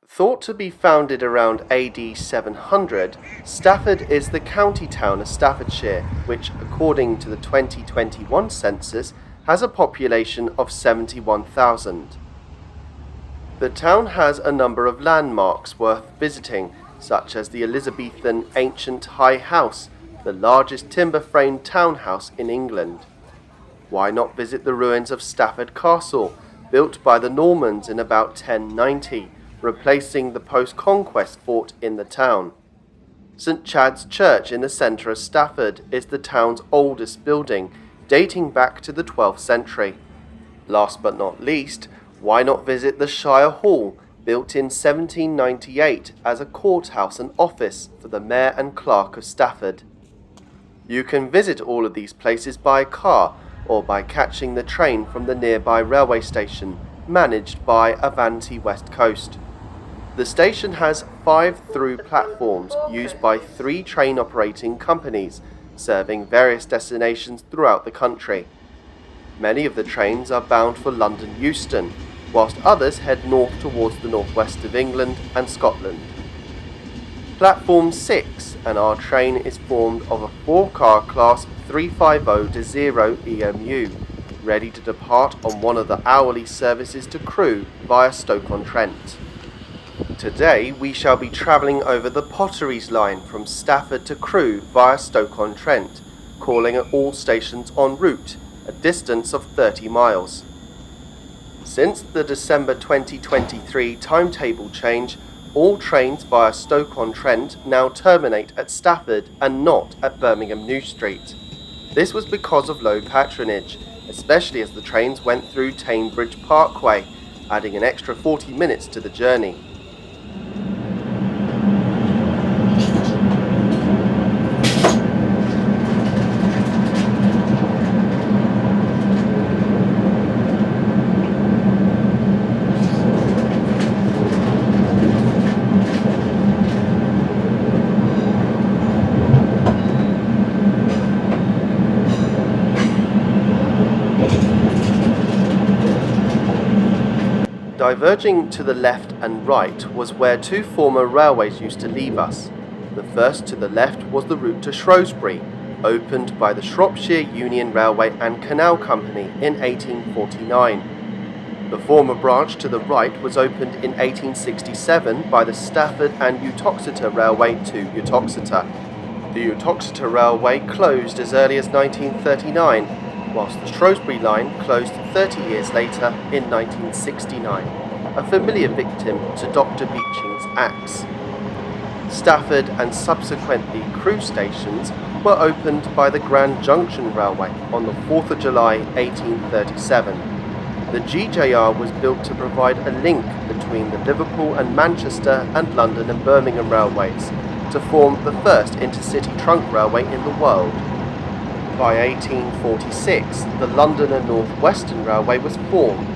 Thought to be founded around AD 700, Stafford is the county town of Staffordshire, which, according to the 2021 census, has a population of 71,000. The town has a number of landmarks worth visiting, such as the Elizabethan ancient High House, the largest timber-framed townhouse in England. Why not visit the ruins of Stafford Castle, built by the Normans in about 1090, replacing the post-conquest fort in the town? St Chad's Church in the centre of Stafford is the town's oldest building, dating back to the 12th century. Last but not least, why not visit the Shire Hall, built in 1798 as a courthouse and office for the Mayor and Clerk of Stafford? You can visit all of these places by car or by catching the train from the nearby railway station, managed by Avanti West Coast. The station has 5 through platforms used by 3 train operating companies, serving various destinations throughout the country. Many of the trains are bound for London Euston, whilst others head north towards the northwest of England and Scotland. Platform 6 and our train is formed of a 4-car class 350-0 EMU, ready to depart on one of the hourly services to Crewe via Stoke-on-Trent. Today we shall be travelling over the Potteries Line from Stafford to Crewe via Stoke-on-Trent, calling at all stations en route, a distance of 30 miles. Since the December 2023 timetable change, all trains via Stoke-on-Trent now terminate at Stafford and not at Birmingham New Street. This was because of low patronage, especially as the trains went through Tamebridge Parkway, adding an extra 40 minutes to the journey. Diverging to the left and right was where 2 former railways used to leave us. The first to the left was the route to Shrewsbury, opened by the Shropshire Union Railway and Canal Company in 1849. The former branch to the right was opened in 1867 by the Stafford and Uttoxeter Railway to Uttoxeter. The Uttoxeter Railway closed as early as 1939, whilst the Shrewsbury line closed 30 years later in 1969, a familiar victim to Dr. Beeching's axe. Stafford and subsequently Crewe stations were opened by the Grand Junction Railway on the 4th of July 1837. The GJR was built to provide a link between the Liverpool and Manchester and London and Birmingham railways to form the first intercity trunk railway in the world. By 1846, the London and Northwestern Railway was formed,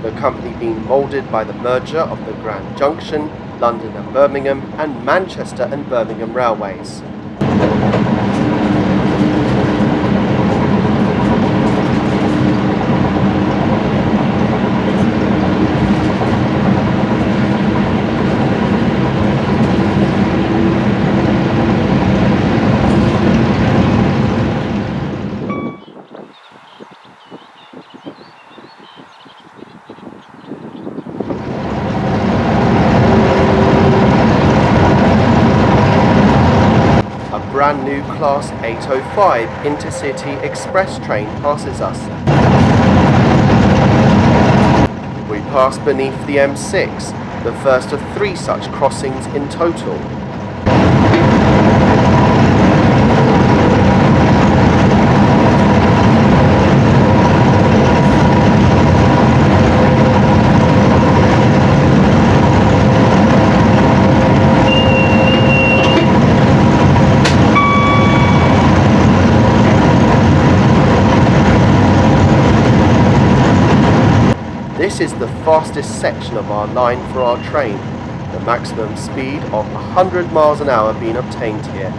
the company being moulded by the merger of the Grand Junction, London and Birmingham, and Manchester and Birmingham railways. Brand new Class 805 Intercity Express train passes us. We pass beneath the M6, the first of 3 such crossings in total. This is the fastest section of our line for our train, the maximum speed of 100 miles an hour being obtained here.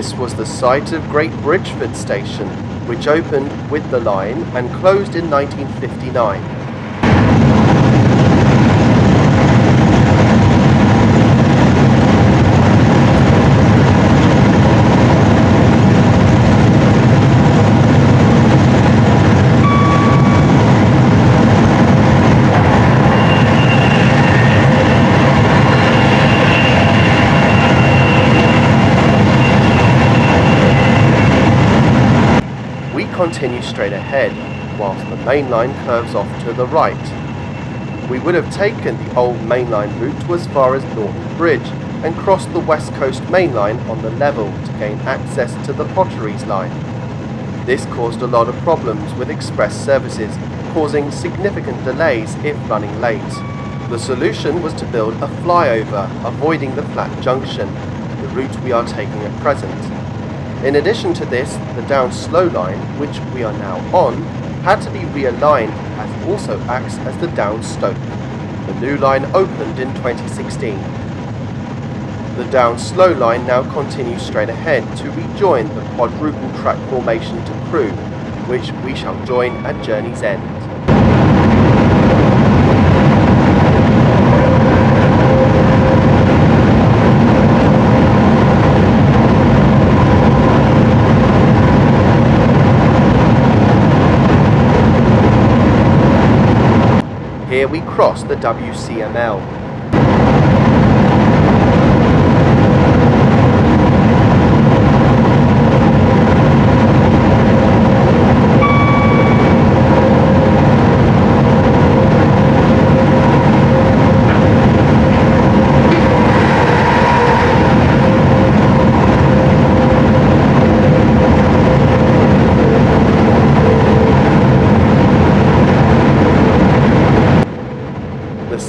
This was the site of Great Bridgeford Station, which opened with the line and closed in 1959. Continue straight ahead, whilst the main line curves off to the right. We would have taken the old mainline route to as far as Norton Bridge and crossed the West Coast main line on the level to gain access to the Potteries Line. This caused a lot of problems with express services, causing significant delays if running late. The solution was to build a flyover, avoiding the flat junction, the route we are taking at present. In addition to this, the down slow line, which we are now on, had to be realigned as it also acts as the down Stoke. The new line opened in 2016. The down slow line now continues straight ahead to rejoin the quadruple track formation to Crewe, which we shall join at journey's end. Here we cross the WCML.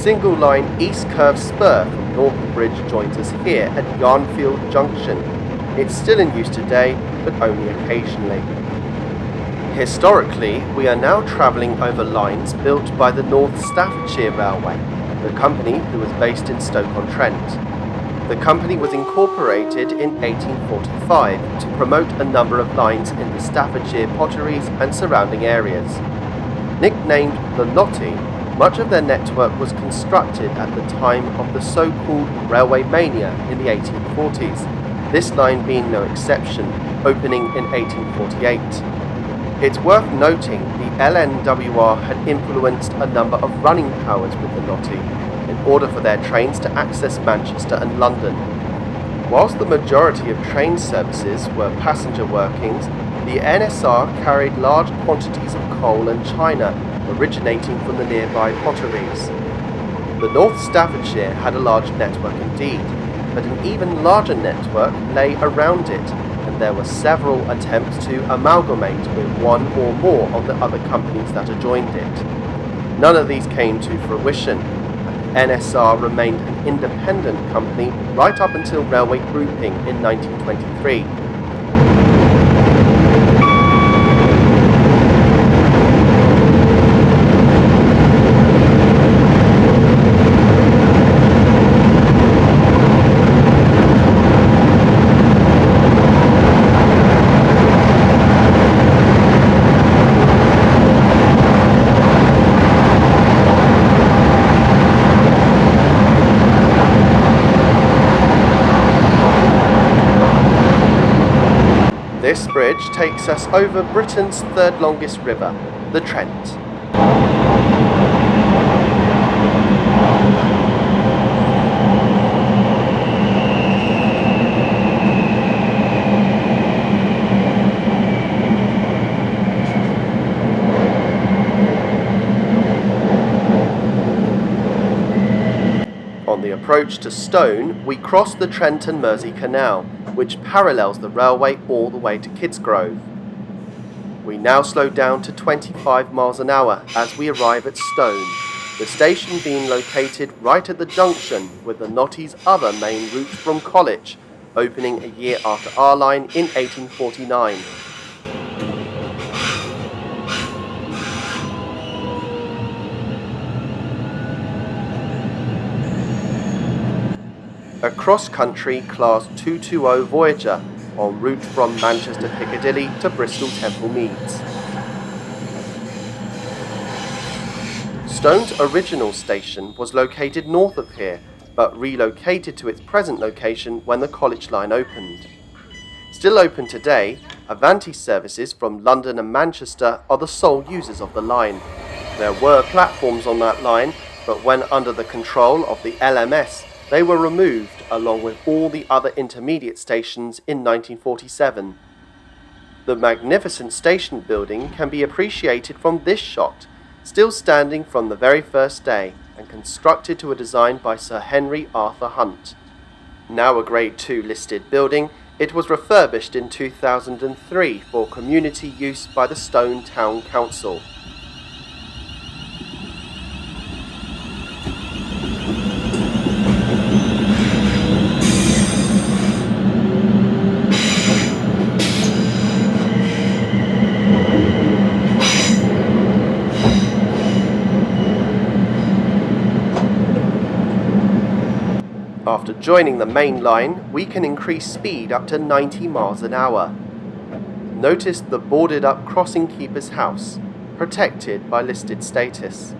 Single line east curve spur from Norton Bridge joins us here at Yarnfield Junction. It's still in use today, but only occasionally. Historically, we are now travelling over lines built by the North Staffordshire Railway, the company who was based in Stoke-on-Trent. The company was incorporated in 1845 to promote a number of lines in the Staffordshire potteries and surrounding areas. Nicknamed the Knotty, much of their network was constructed at the time of the so-called railway mania in the 1840s, this line being no exception, opening in 1848. It's worth noting the LNWR had influenced a number of running powers with the Knotty in order for their trains to access Manchester and London. Whilst the majority of train services were passenger workings, the NSR carried large quantities of coal and china originating from the nearby potteries. The North Staffordshire had a large network indeed, but an even larger network lay around it, and there were several attempts to amalgamate with one or more of the other companies that adjoined it. None of these came to fruition, and NSR remained an independent company right up until railway grouping in 1923. This bridge takes us over Britain's third longest river, the Trent. On the approach to Stone, we cross the Trent and Mersey Canal, which parallels the railway all the way to Kidsgrove. We now slow down to 25 miles an hour as we arrive at Stone, the station being located right at the junction with the Knotty's other main route from College, opening a year after our line in 1849. A cross-country Class 220 Voyager, en route from Manchester Piccadilly to Bristol Temple Meads. Stone's original station was located north of here, but relocated to its present location when the College Line opened. Still open today, Avanti services from London and Manchester are the sole users of the line. There were platforms on that line, but when under the control of the LMS, they were removed along with all the other intermediate stations in 1947. The magnificent station building can be appreciated from this shot, still standing from the very first day and constructed to a design by Sir Henry Arthur Hunt. Now a Grade 2 listed building, it was refurbished in 2003 for community use by the Stone Town Council. After joining the main line, we can increase speed up to 90 miles an hour. Notice the boarded up crossing keeper's house, protected by listed status.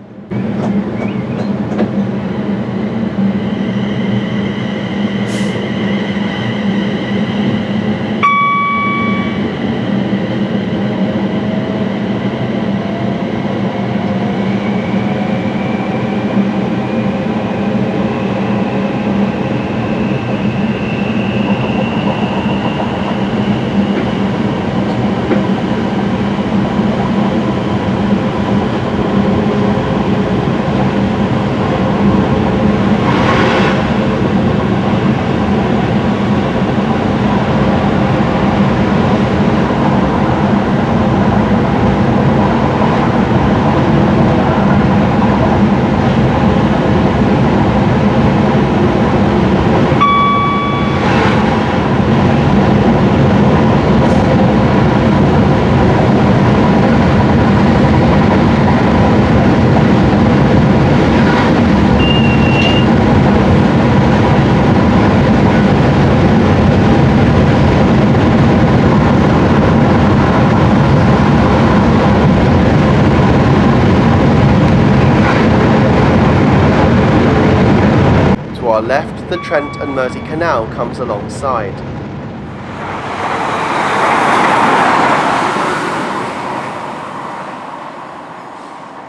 To our left, the Trent and Mersey Canal comes alongside.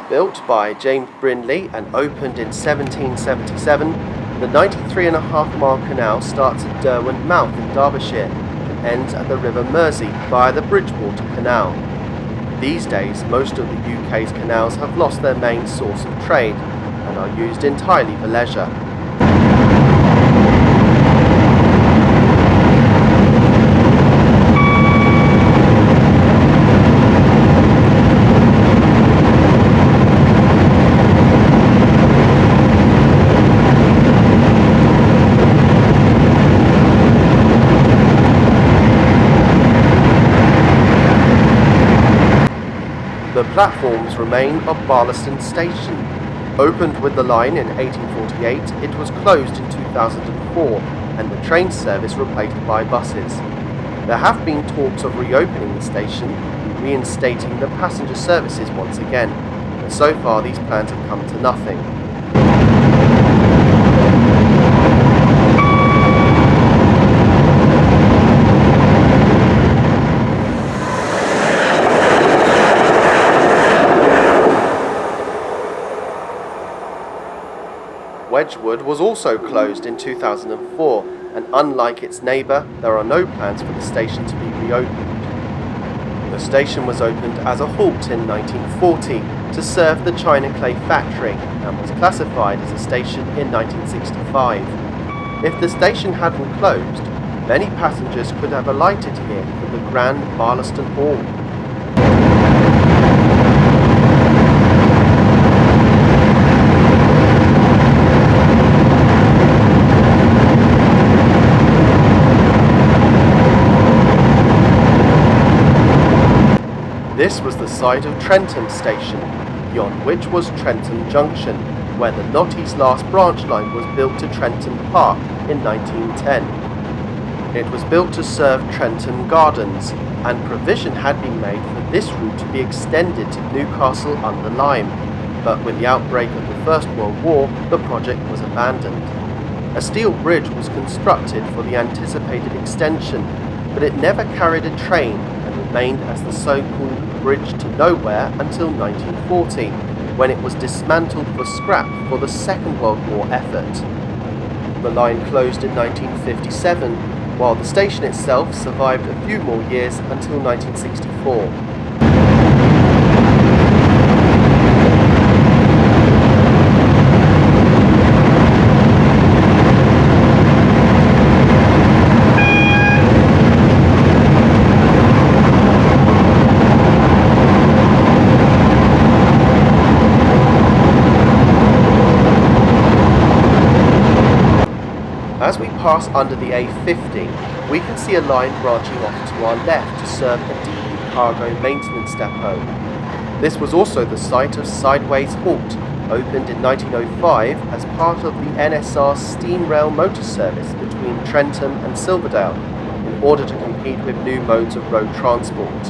Built by James Brindley and opened in 1777, the 93.5-mile canal starts at Derwent Mouth in Derbyshire and ends at the River Mersey via the Bridgewater Canal. These days, most of the UK's canals have lost their main source of trade and are used entirely for leisure. The platforms remain of Barlaston Station. Opened with the line in 1848, it was closed in 2004 and the train service replaced by buses. There have been talks of reopening the station and reinstating the passenger services once again, but so far these plans have come to nothing. Wedgwood was also closed in 2004, and unlike its neighbour, there are no plans for the station to be reopened. The station was opened as a halt in 1940 to serve the China Clay factory and was classified as a station in 1965. If the station hadn't closed, many passengers could have alighted here for the Grand Barlaston Hall. This was the site of Trentham Station, beyond which was Trentham Junction, where the Knotty's last branch line was built to Trentham Park in 1910. It was built to serve Trentham Gardens, and provision had been made for this route to be extended to Newcastle under Lyme, but with the outbreak of the First World War, the project was abandoned. A steel bridge was constructed for the anticipated extension, but it never carried a train and remained as the so-called Bridge to Nowhere until 1940, when it was dismantled for scrap for the Second World War effort. The line closed in 1957, while the station itself survived a few more years until 1964. As we pass under the A50, we can see a line branching off to our left to serve a DB cargo maintenance depot. This was also the site of Sideways Halt, opened in 1905 as part of the NSR steam rail motor service between Trentham and Silverdale, in order to compete with new modes of road transport.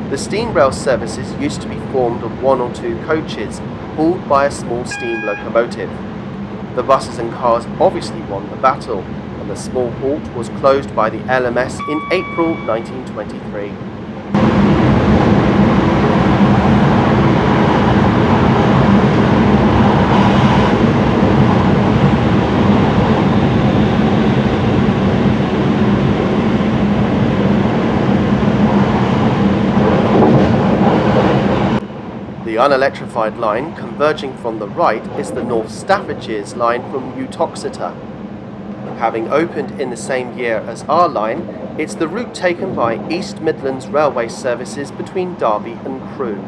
The steam rail services used to be formed of 1 or 2 coaches, hauled by a small steam locomotive. The buses and cars obviously won the battle, and the small halt was closed by the LMS in April 1923. The unelectrified line converging from the right is the North Staffordshire's line from Uttoxeter. Having opened in the same year as our line, it's the route taken by East Midlands Railway services between Derby and Crewe.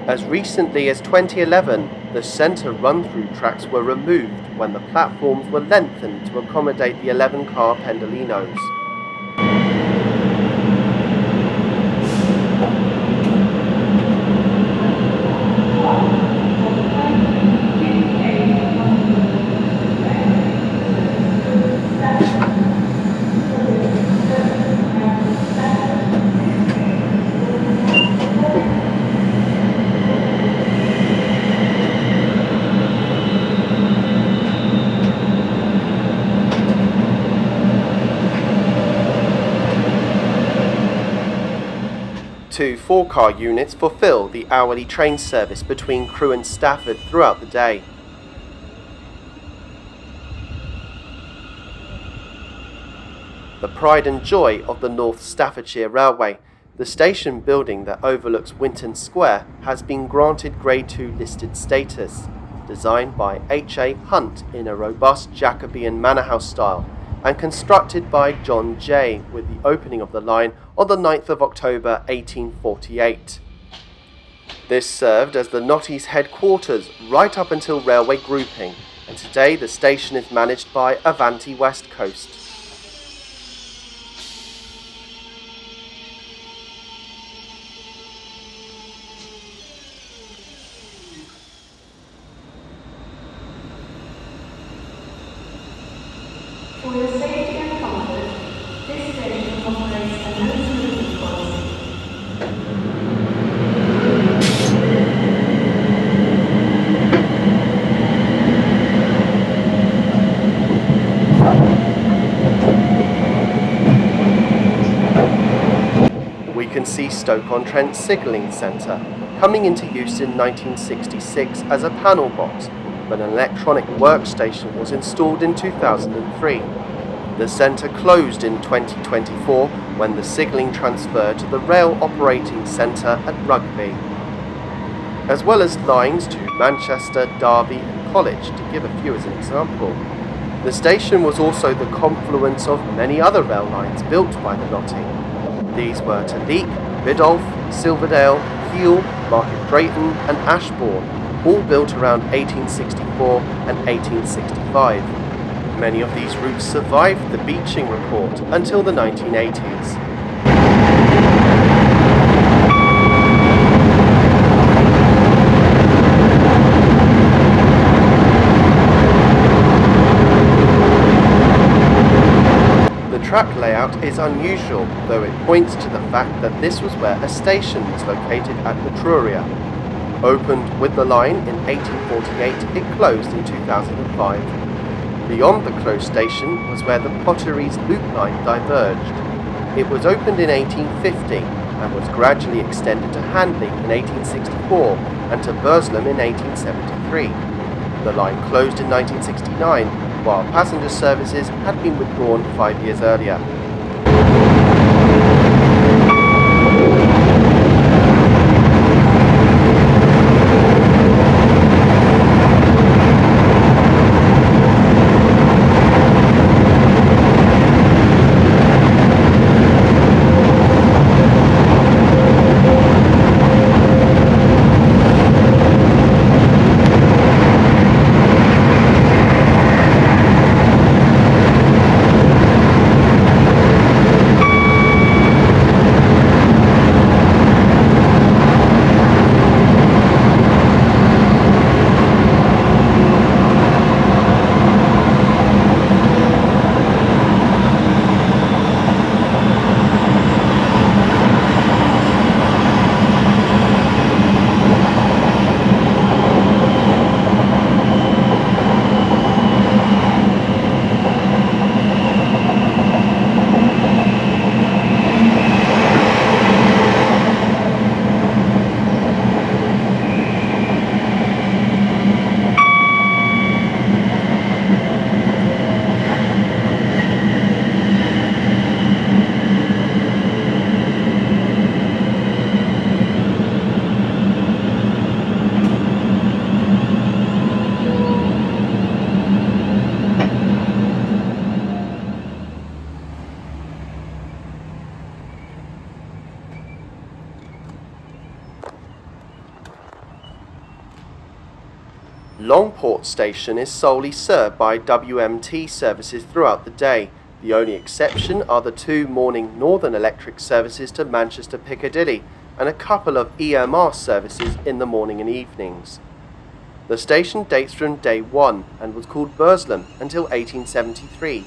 As recently as 2011, the centre run-through tracks were removed when the platforms were lengthened to accommodate the 11-car Pendolinos. Two 4-car units fulfill the hourly train service between Crewe and Stafford throughout the day. The pride and joy of the North Staffordshire Railway, the station building that overlooks Winton Square has been granted Grade 2 listed status, designed by H.A. Hunt in a robust Jacobean manor house style, and constructed by John Jay with the opening of the line on the 9th of October 1848. This served as the Knotty's headquarters right up until railway grouping, and today the station is managed by Avanti West Coast. For your safety and comfort, this station operates a no smoking policy. We can see Stoke-on-Trent Signalling Centre, coming into use in 1966 as a panel box, but an electronic workstation was installed in 2003. The centre closed in 2024 when the signalling transferred to the Rail Operating Centre at Rugby, as well as lines to Manchester, Derby and College, to give a few as an example. The station was also the confluence of many other rail lines built by the Knotty. These were to Leek, Biddulph, Silverdale, Peel, Market Drayton and Ashbourne, all built around 1864 and 1865. Many of these routes survived the beaching report until the 1980s. The track layout is unusual, though it points to the fact that this was where a station was located at Etruria. Opened with the line in 1848, it closed in 2005. Beyond the closed station was where the Potteries Loop Line diverged. It was opened in 1850 and was gradually extended to Handley in 1864 and to Burslem in 1873. The line closed in 1969, while passenger services had been withdrawn 5 years earlier. Longport station is solely served by WMT services throughout the day. The only exception are the 2 morning Northern Electric services to Manchester Piccadilly and a couple of EMR services in the morning and evenings. The station dates from day 1 and was called Burslem until 1873.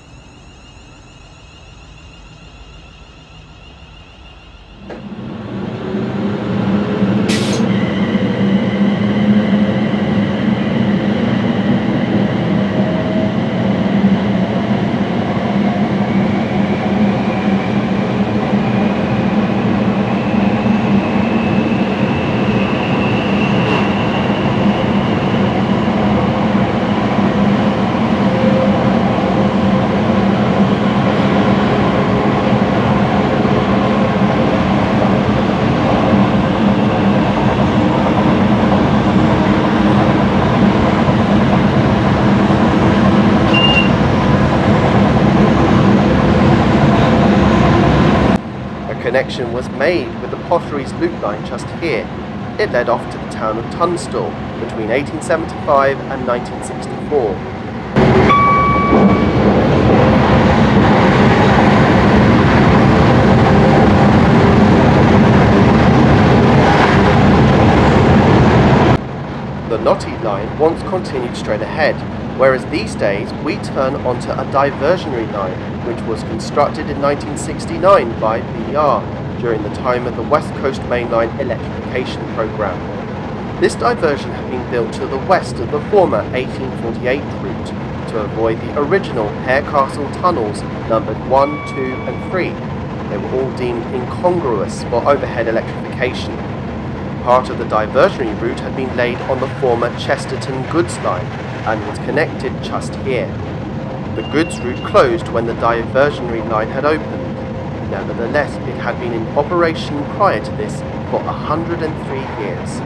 Connection was made with the Potteries Loop Line just here. It led off to the town of Tunstall between 1875 and 1964. The Knotty line once continued straight ahead, whereas these days we turn onto a diversionary line which was constructed in 1969 by BR during the time of the West Coast Mainline electrification programme. This diversion had been built to the west of the former 1848 route to avoid the original Harecastle tunnels numbered 1, 2 and 3. They were all deemed incongruous for overhead electrification. Part of the diversionary route had been laid on the former Chesterton goods line and was connected just here. The goods route closed when the diversionary line had opened. Nevertheless, it had been in operation prior to this for 103 years.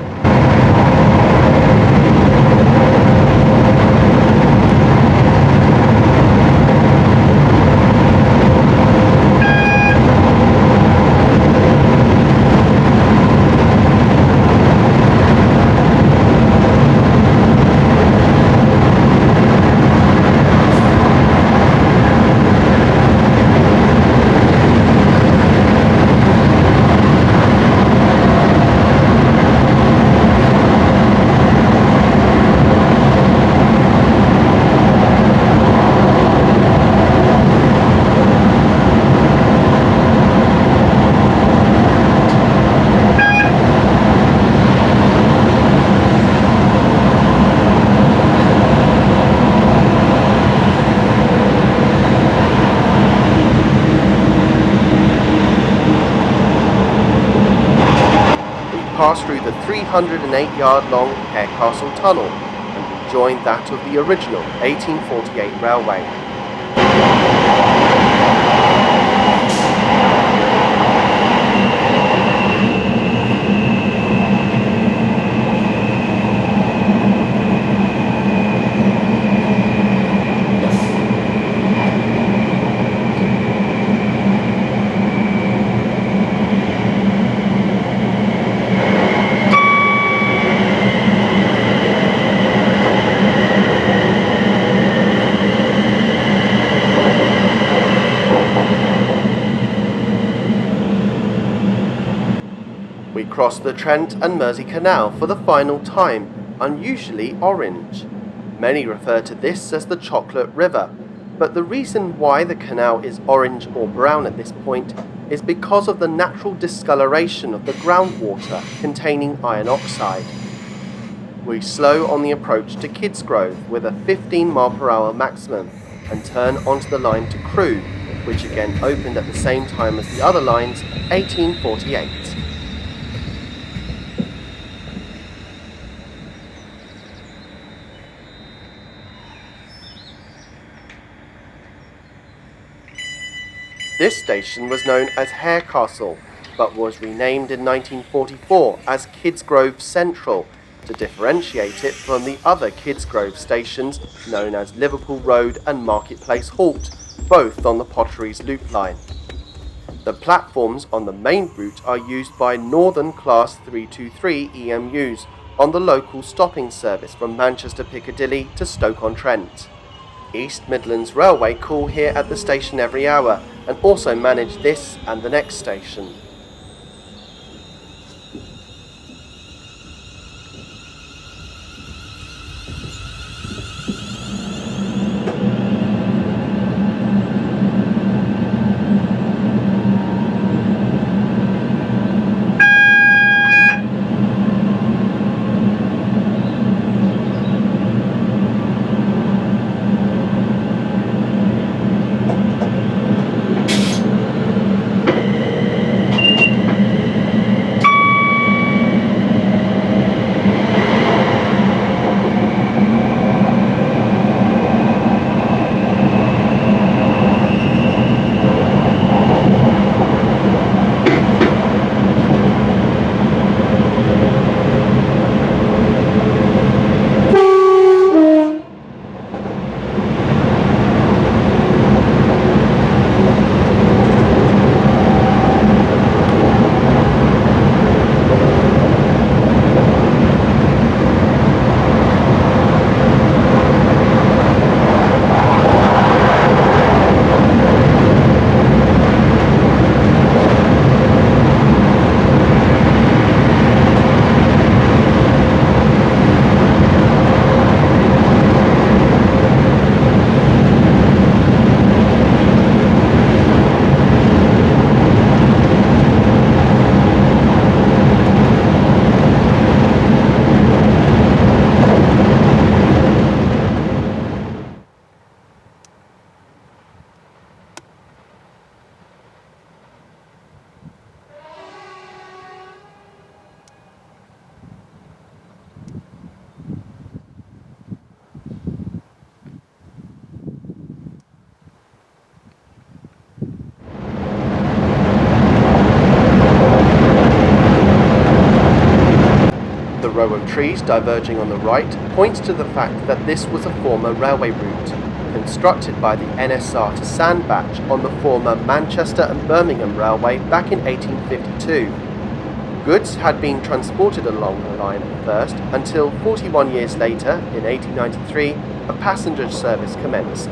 308-yard-long Harecastle Tunnel and rejoined that of the original 1848 railway. We cross the Trent and Mersey Canal for the final time, unusually orange. Many refer to this as the Chocolate River, but the reason why the canal is orange or brown at this point is because of the natural discoloration of the groundwater containing iron oxide. We slow on the approach to Kidsgrove with a 15 mph maximum and turn onto the line to Crewe, which again opened at the same time as the other lines, 1848. This station was known as Harecastle, but was renamed in 1944 as Kidsgrove Central to differentiate it from the other Kidsgrove stations known as Liverpool Road and Marketplace Halt, both on the Potteries Loop line. The platforms on the main route are used by Northern Class 323 EMUs on the local stopping service from Manchester Piccadilly to Stoke-on-Trent. East Midlands Railway call here at the station every hour and also manage this and the next station. The row of trees diverging on the right points to the fact that this was a former railway route, constructed by the NSR to Sandbach on the former Manchester and Birmingham Railway back in 1852. Goods had been transported along the line at first, until 41 years later, in 1893, a passenger service commenced.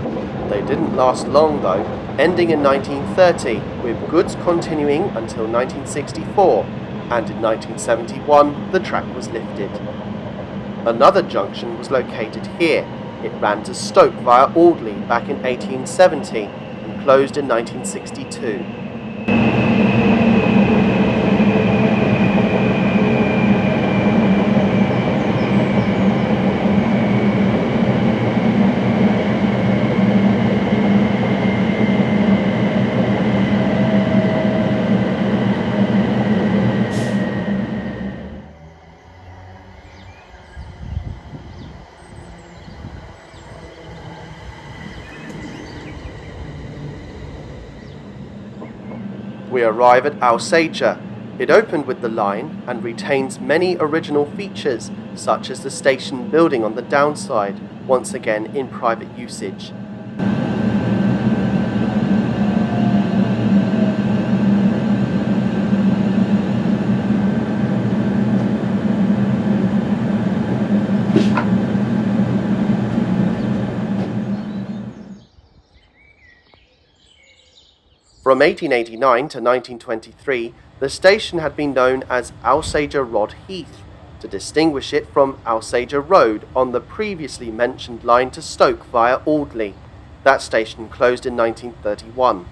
They didn't last long though, ending in 1930, with goods continuing until 1964, and in 1971 the track was lifted. Another junction was located here. It ran to Stoke via Audley back in 1870 and closed in 1962. We arrive at Alsager. It opened with the line and retains many original features, such as the station building on the downside, once again in private usage. From 1889 to 1923, the station had been known as Alsager Rod Heath, to distinguish it from Alsager Road on the previously mentioned line to Stoke via Audley. That station closed in 1931.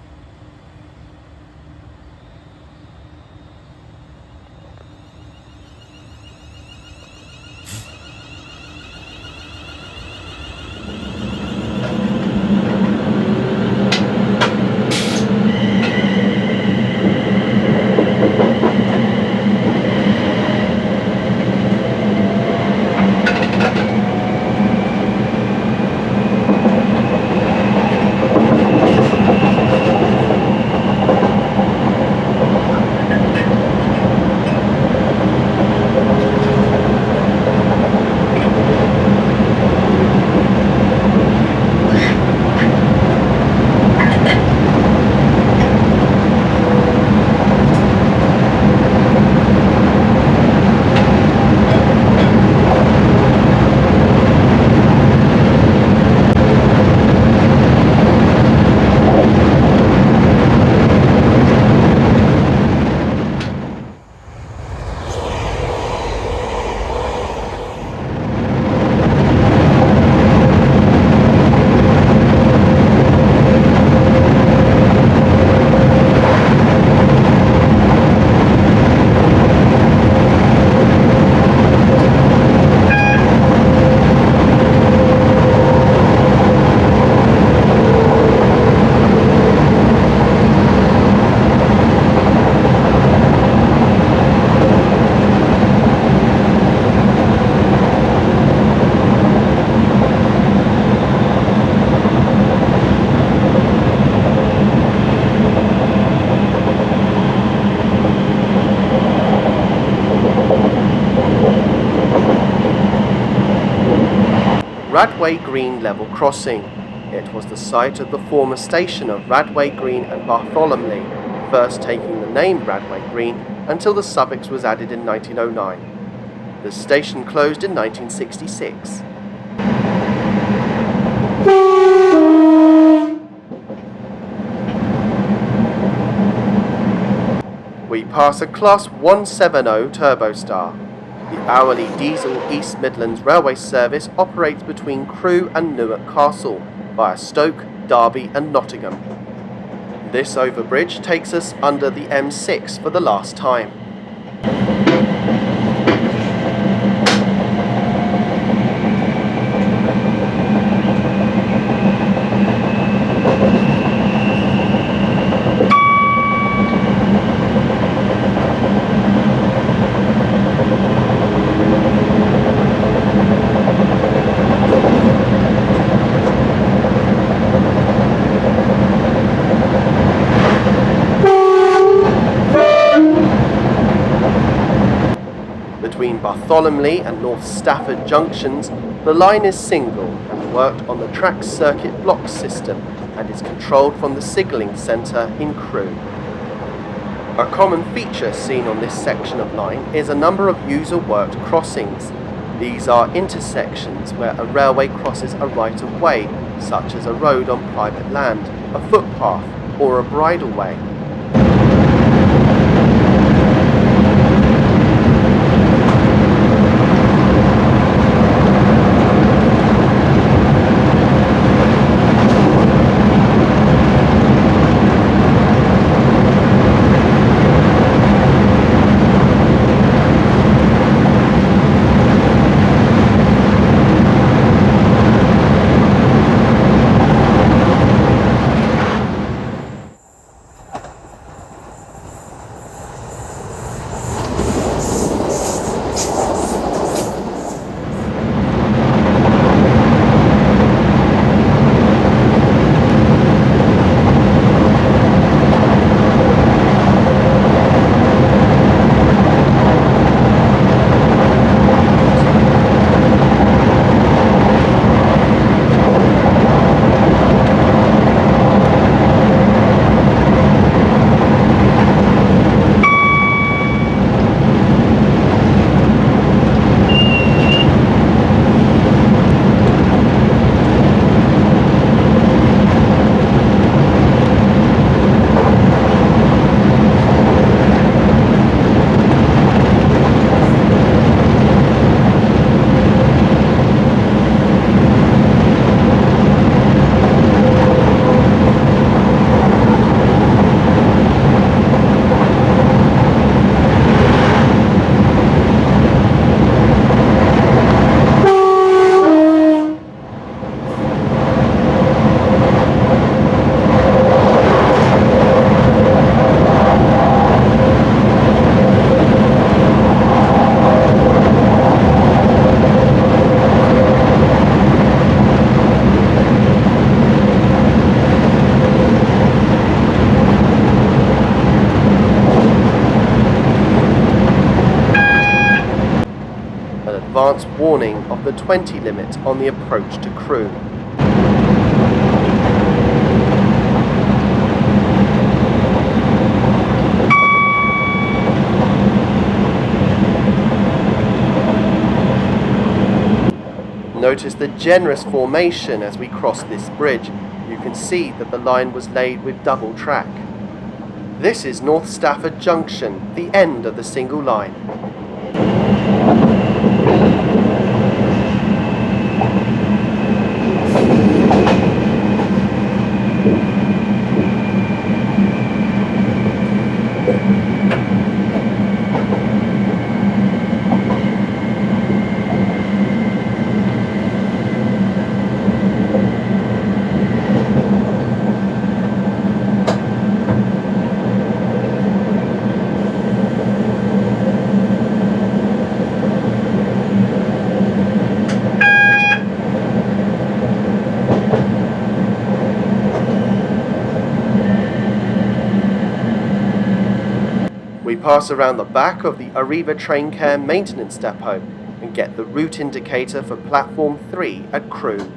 Radway Green Level Crossing. It was the site of the former station of Radway Green and Bartholomew, first taking the name Radway Green until the suffix was added in 1909. The station closed in 1966. We pass a Class 170 Turbostar. The hourly diesel East Midlands Railway service operates between Crewe and Newark Castle via Stoke, Derby and Nottingham. This overbridge takes us under the M6 for the last time. Between Bartholomew and North Stafford junctions, the line is single and worked on the track circuit block system and is controlled from the signalling centre in Crewe. A common feature seen on this section of line is a number of user-worked crossings. These are intersections where a railway crosses a right-of-way, such as a road on private land, a footpath or a bridleway. warning of the 20 limit on the approach to Crewe. Notice the generous formation as we cross this bridge. You can see that the line was laid with double track. This is North Stafford Junction, the end of the single line. We pass around the back of the Arriva Train Care Maintenance Depot and get the route indicator for Platform 3 at Crewe.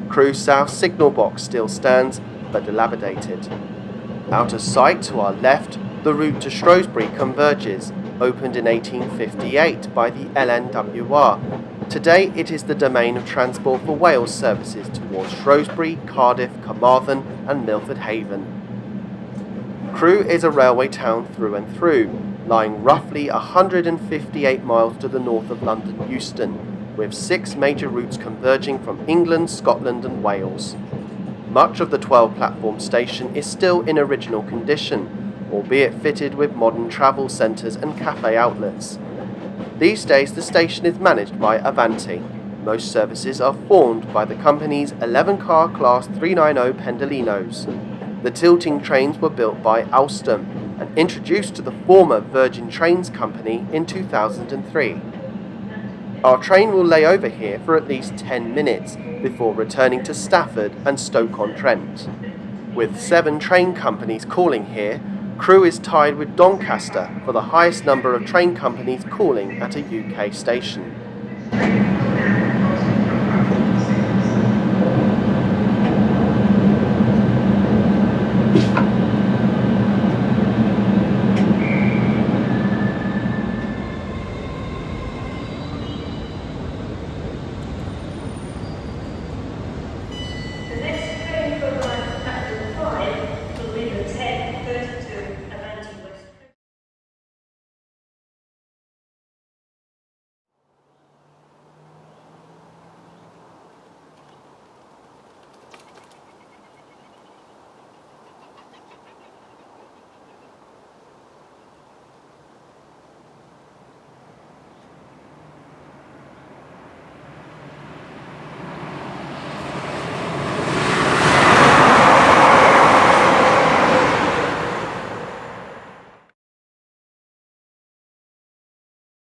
Crewe South signal box still stands, but dilapidated. Out of sight to our left, the route to Shrewsbury converges, opened in 1858 by the LNWR. Today it is the domain of Transport for Wales services towards Shrewsbury, Cardiff, Carmarthen and Milford Haven. Crewe is a railway town through and through, lying roughly 158 miles to the north of London Euston, with 6 major routes converging from England, Scotland and Wales. Much of the 12-platform station is still in original condition, albeit fitted with modern travel centres and cafe outlets. These days the station is managed by Avanti. Most services are formed by the company's 11-car Class 390 Pendolinos. The tilting trains were built by Alstom and introduced to the former Virgin Trains company in 2003. Our train will lay over here for at least 10 minutes before returning to Stafford and Stoke-on-Trent. With 7 train companies calling here, Crewe is tied with Doncaster for the highest number of train companies calling at a UK station.